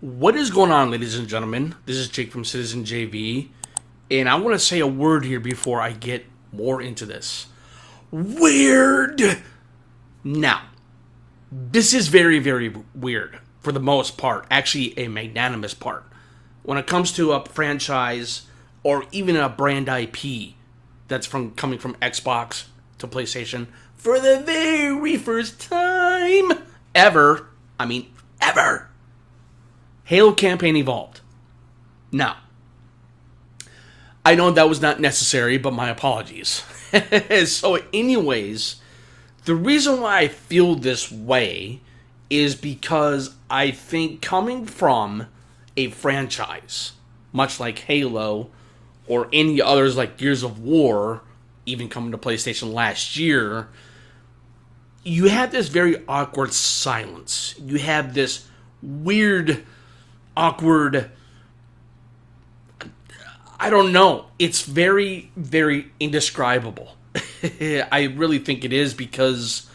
What is going on, ladies and gentlemen? This is Jake from Citizen JV, and I want to say a word here before I get more into this. Weird! Now, this is very, very weird for the most part. Actually, a magnanimous part. When it comes to a franchise or even a brand IP that's coming from Xbox to PlayStation for the very first time ever. Ever. Halo Campaign Evolved. Now, I know that was not necessary, but my apologies. So anyways, the reason why I feel this way is because I think coming from a franchise, much like Halo, or any others like Gears of War, even coming to PlayStation last year, you have this very awkward silence. You have this weird, awkward, I don't know. It's very, very indescribable. I really think it is because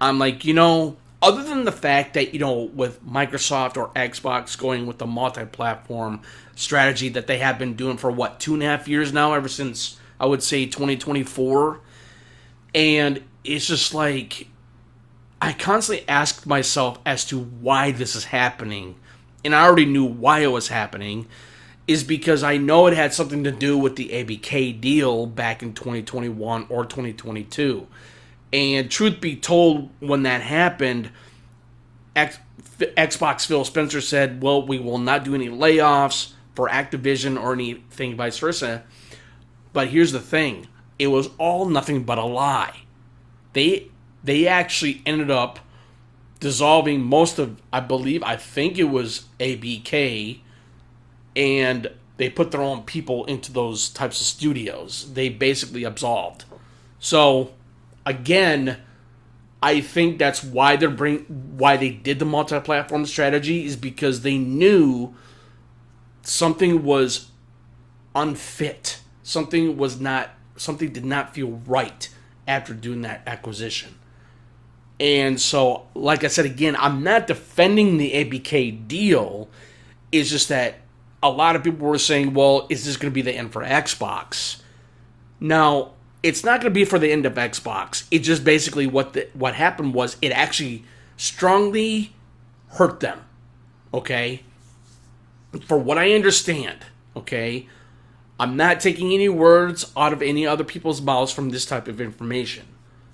I'm like, other than the fact that, with Microsoft or Xbox going with the multi-platform strategy that they have been doing for, 2.5 years now, ever since, I would say, 2024. And it's just like, I constantly asked myself as to why this is happening. And I already knew why it was happening, is because I know it had something to do with the ABK deal back in 2021 or 2022. And truth be told, when that happened, Xbox Phil Spencer said, well, we will not do any layoffs for Activision or anything vice versa. But here's the thing. It was all nothing but a lie. They actually ended up dissolving most of, I think it was ABK, and they put their own people into those types of studios. They basically absolved. So, again, I think that's why why they did the multi-platform strategy, is because they knew something was unfit. Something did not feel right after doing that acquisition. And so, like I said again, I'm not defending the ABK deal. It's just that a lot of people were saying, well, is this going to be the end for Xbox? Now, it's not going to be for the end of Xbox. It just basically what happened was it actually strongly hurt them. Okay? For what I understand, okay? I'm not taking any words out of any other people's mouths from this type of information.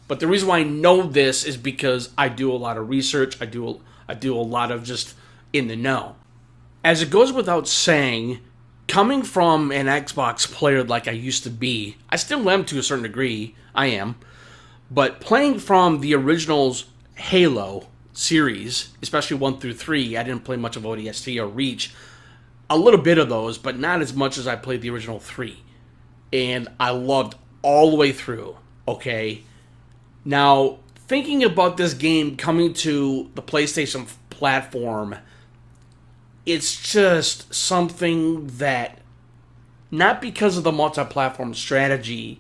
But the reason why I know this is because I do a lot of research. I do a lot of just in the know. As it goes without saying, coming from an Xbox player like I used to be, I still am to a certain degree, I am, but playing from the originals Halo series, especially 1 through 3, I didn't play much of ODST or Reach, a little bit of those, but not as much as I played the original 3. And I loved all the way through, okay? Now, thinking about this game coming to the PlayStation platform, it's just something that, not because of the multi-platform strategy,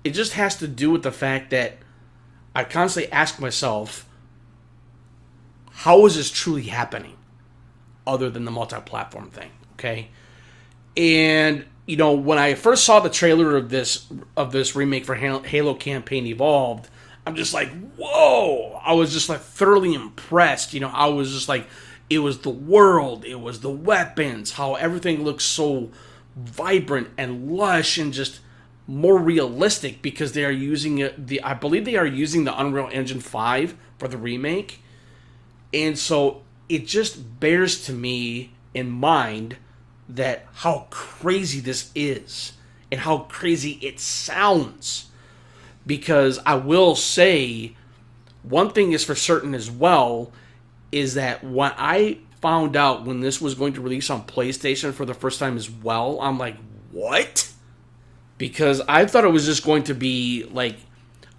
it just has to do with the fact that I constantly ask myself, how is this truly happening other than the multi-platform thing, okay? And, when I first saw the trailer of this remake for Halo Campaign Evolved, I'm just like, whoa! I was just like thoroughly impressed. I was just like, it was the world, it was the weapons, how everything looks so vibrant and lush and just more realistic because they are using I believe they are using the Unreal Engine 5 for the remake. And so it just bears to me in mind that how crazy this is and how crazy it sounds. Because I will say, one thing is for certain as well, is that when I found out when this was going to release on PlayStation for the first time as well, I'm like, what? Because I thought it was just going to be like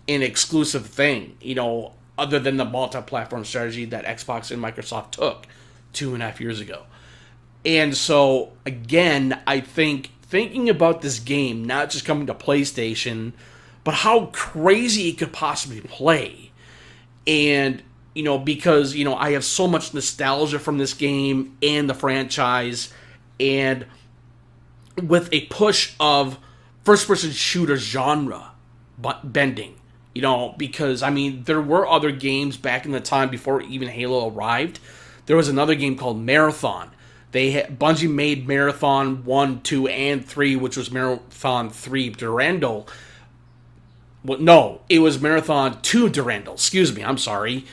an exclusive thing, other than the multi-platform strategy that Xbox and Microsoft took 2.5 years ago. And so, again, I think thinking about this game, not just coming to PlayStation, but how crazy it could possibly play. And because, I have so much nostalgia from this game and the franchise, and with a push of first-person shooter genre bending, because, there were other games back in the time before even Halo arrived. There was another game called Marathon. Bungie made Marathon 1, 2, and 3, which was Marathon 3 Durandal. Well, no, it was Marathon 2 Durandal. Excuse me, I'm sorry.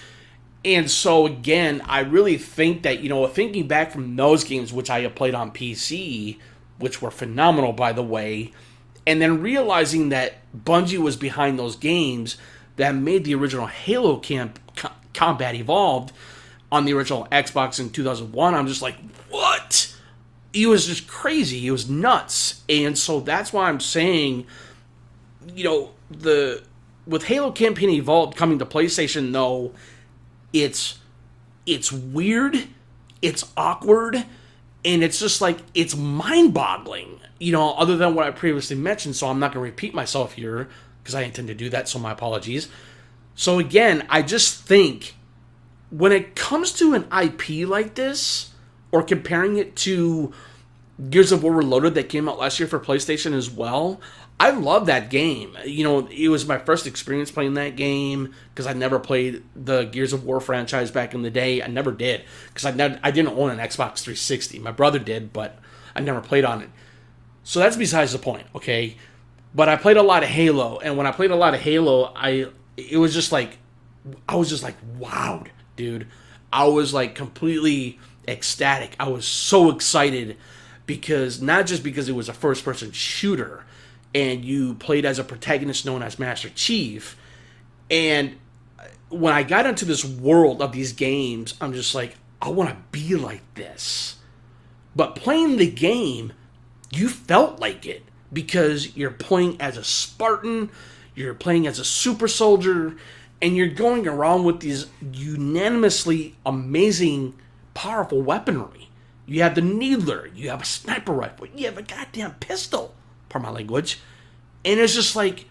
And so, again, I really think that, thinking back from those games, which I have played on PC, which were phenomenal, by the way, and then realizing that Bungie was behind those games that made the original Halo Combat Evolved on the original Xbox in 2001, I'm just like, what? It was just crazy. It was nuts. And so that's why I'm saying, with Halo Campaign Evolved coming to PlayStation, though, it's weird, it's awkward, and it's just like, it's mind-boggling, other than what I previously mentioned, so I'm not going to repeat myself here, because I intend to do that, so my apologies. So again, I just think, when it comes to an IP like this, or comparing it to Gears of War Reloaded that came out last year for PlayStation as well, I love that game. It was my first experience playing that game because I never played the Gears of War franchise back in the day. I never did because I didn't own an Xbox 360. My brother did, but I never played on it. So that's besides the point, okay? But I played a lot of Halo, and when I played a lot of Halo, I was just like wowed, dude. I was like completely ecstatic. I was so excited because not just because it was a first-person shooter, and you played as a protagonist known as Master Chief. And when I got into this world of these games, I'm just like, I want to be like this. But playing the game, you felt like it because you're playing as a Spartan, you're playing as a super soldier, and you're going around with these unanimously amazing, powerful weaponry. You have the Needler, you have a sniper rifle, you have a goddamn pistol. Pardon my language. And it's just like,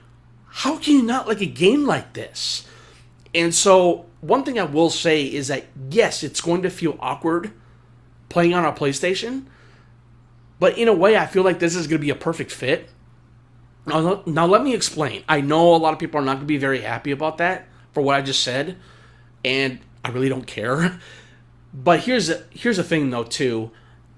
how can you not like a game like this? And so, one thing I will say is that, yes, it's going to feel awkward playing on a PlayStation, but in a way, I feel like this is going to be a perfect fit. Now, let me explain. I know a lot of people are not going to be very happy about that, for what I just said, and I really don't care. But here's the thing, though, too.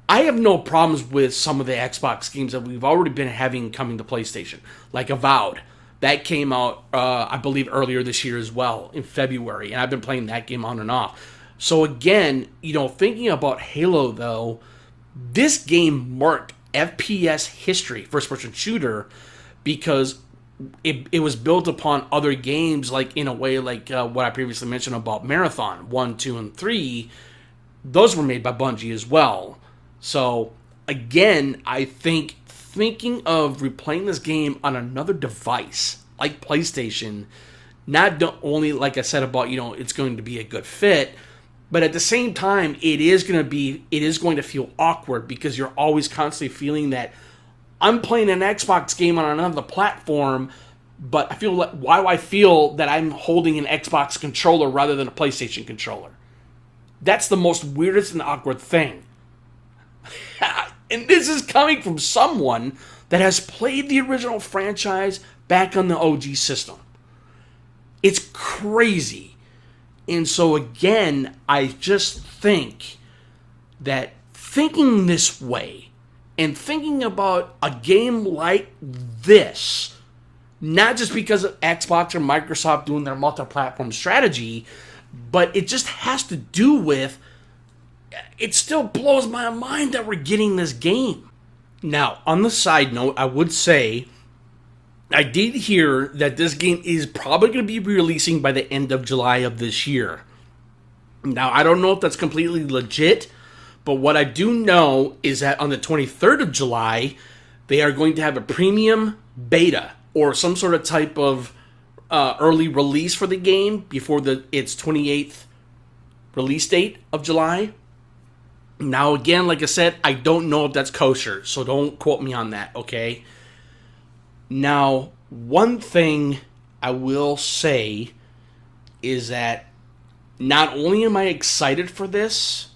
I have no problems with some of the Xbox games that we've already been having coming to PlayStation, like Avowed. That came out, I believe, earlier this year as well, in February, and I've been playing that game on and off. So again, thinking about Halo, though, this game marked FPS history, first-person shooter, because it was built upon other games, like in a way like what I previously mentioned about Marathon 1, 2, and 3. Those were made by Bungie as well. So, again, I think thinking of replaying this game on another device, like PlayStation, not only, like I said about, it's going to be a good fit, but at the same time, it is going to feel awkward because you're always constantly feeling that I'm playing an Xbox game on another platform, but why do I feel that I'm holding an Xbox controller rather than a PlayStation controller? That's the most weirdest and awkward thing. And this is coming from someone that has played the original franchise back on the OG system. It's crazy. And so again, I just think that thinking this way and thinking about a game like this, not just because of Xbox or Microsoft doing their multi-platform strategy, but it just has to do with, it still blows my mind that we're getting this game. Now, on the side note, I would say, I did hear that this game is probably going to be releasing by the end of July of this year. Now, I don't know if that's completely legit, but what I do know is that on the 23rd of July, they are going to have a premium beta, or some sort of type of early release for the game before its 28th release date of July. Now, again, like I said, I don't know if that's kosher, so don't quote me on that, okay? Now, one thing I will say is that not only am I excited for this,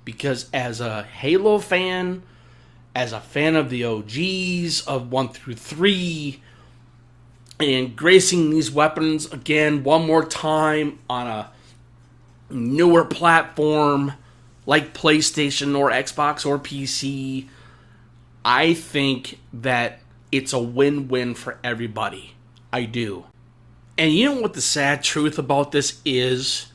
because as a Halo fan, as a fan of the OGs of 1 through 3, and gracing these weapons again one more time on a newer platform like PlayStation or Xbox or PC, I think that it's a win-win for everybody. I do. And you know what the sad truth about this is?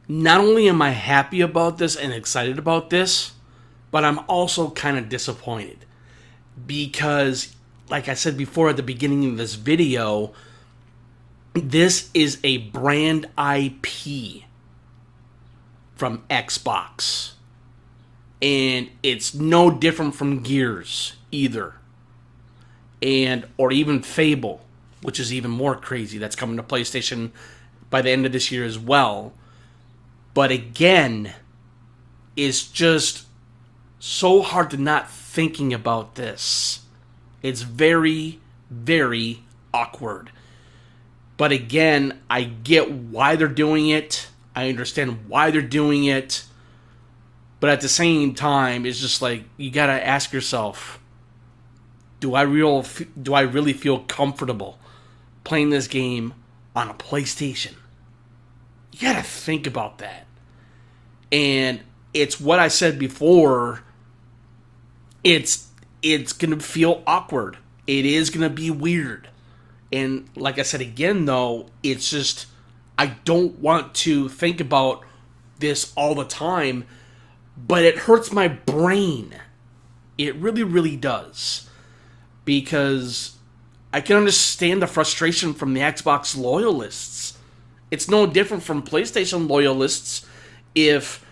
Not only am I happy about this and excited about this, but I'm also kind of disappointed. Because, like I said before at the beginning of this video, this is a brand IP from Xbox. And it's no different from Gears either. Or even Fable, which is even more crazy. That's coming to PlayStation by the end of this year as well. But again, it's just so hard to not thinking about this. It's very, very awkward. But again, I get why they're doing it. I understand why they're doing it. But at the same time, it's just like, you gotta ask yourself, do I really feel comfortable playing this game on a PlayStation? You gotta think about that. And it's what I said before. It's gonna feel awkward. It is gonna be weird. And like I said again, though, it's just, I don't want to think about this all the time, but it hurts my brain. It really, really does. Because I can understand the frustration from the Xbox loyalists. It's no different from PlayStation loyalists. If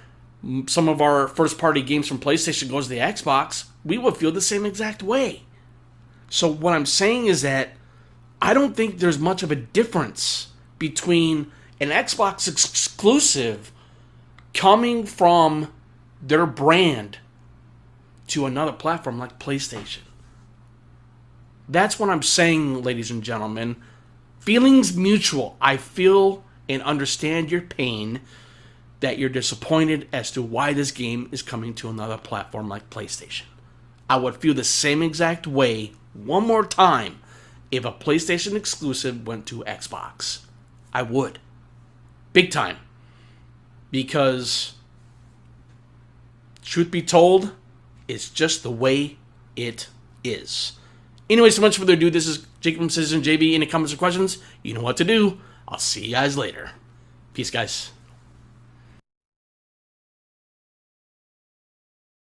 some of our first-party games from PlayStation goes to the Xbox, we would feel the same exact way. So what I'm saying is that I don't think there's much of a difference between an Xbox exclusive coming from their brand to another platform like PlayStation. That's what I'm saying, ladies and gentlemen. Feelings mutual. I feel and understand your pain that you're disappointed as to why this game is coming to another platform like PlayStation. I would feel the same exact way one more time if a PlayStation exclusive went to Xbox. I would. Big time. Because, truth be told, it's just the way it is. Anyway, so much further ado, this is Jacob from Citizen JB. Any comments or questions? You know what to do. I'll see you guys later. Peace, guys.